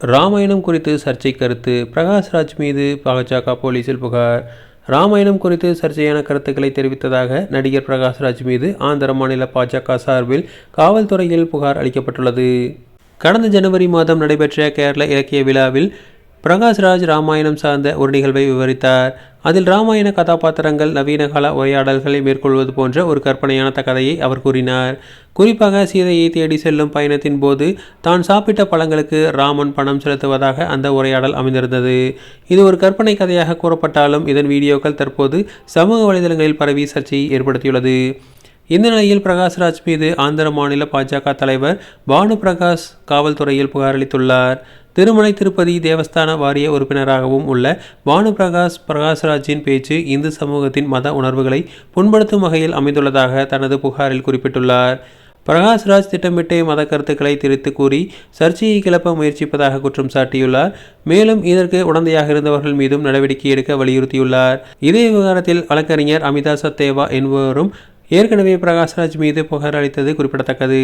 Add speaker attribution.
Speaker 1: ராமாயணம் குறித்து சர்ச்சை கருத்து பிரகாஷ்ராஜ் மீது பாஜக போலீசில் புகார். ராமாயணம் குறித்து சர்ச்சையான கருத்துக்களை தெரிவித்ததாக நடிகர் பிரகாஷ்ராஜ் மீது ஆந்திர மாநில பாஜக சார்பில் காவல்துறையில் புகார் அளிக்கப்பட்டுள்ளது. கடந்த ஜனவரி மாதம் நடைபெற்ற கேரள இலக்கிய விழாவில் பிரகாஷ்ராஜ் ராமாயணம் சார்ந்த ஒரு நிகழ்வை விவரித்தார். அதில் ராமாயண கதாபாத்திரங்கள் நவீன கால உரையாடல்களை மேற்கொள்வது போன்ற ஒரு கற்பனையான கதையை அவர் கூறினார். குறிப்பாக சீதையை தேடி செல்லும் பயணத்தின் போது தான் சாப்பிட்ட பழங்களுக்கு ராமன் பணம் செலுத்துவதாக அந்த உரையாடல் அமைந்திருந்தது. இது ஒரு கற்பனை கதையாக கூறப்பட்டாலும் இதன் வீடியோக்கள் தற்போது சமூக வலைதளங்களில் பரவி சர்ச்சையை ஏற்படுத்தியுள்ளது. இந்த நிலையில் பிரகாஷ்ராஜ் மீது ஆந்திர மாநில பாஜக தலைவர் பானு பிரகாஷ் காவல்துறையில் புகார் அளித்துள்ளார். திருமலை திருப்பதி தேவஸ்தான வாரிய உறுப்பினராகவும் உள்ள பானு பிரகாஷ் பிரகாஷ்ராஜின் பேச்சு இந்து சமூகத்தின் மத உணர்வுகளை புண்படுத்தும் வகையில் அமைந்துள்ளதாக தனது புகாரில் குறிப்பிட்டுள்ளார். பிரகாஷ்ராஜ் திட்டமிட்டு மத கருத்துக்களை திரித்து கூறி சர்ச்சையை கிளப்ப முயற்சிப்பதாக குற்றம் சாட்டியுள்ளார். மேலும் இதற்கு உடந்தையாக இருந்தவர்கள் மீதும் நடவடிக்கை எடுக்க வலியுறுத்தியுள்ளார். இதே விவகாரத்தில் வழக்கறிஞர் அமிதா சத்தேவா என்பவரும் ஏற்கனவே பிரகாஷ்ராஜ் மீது புகார் அளித்தது குறிப்பிடத்தக்கது.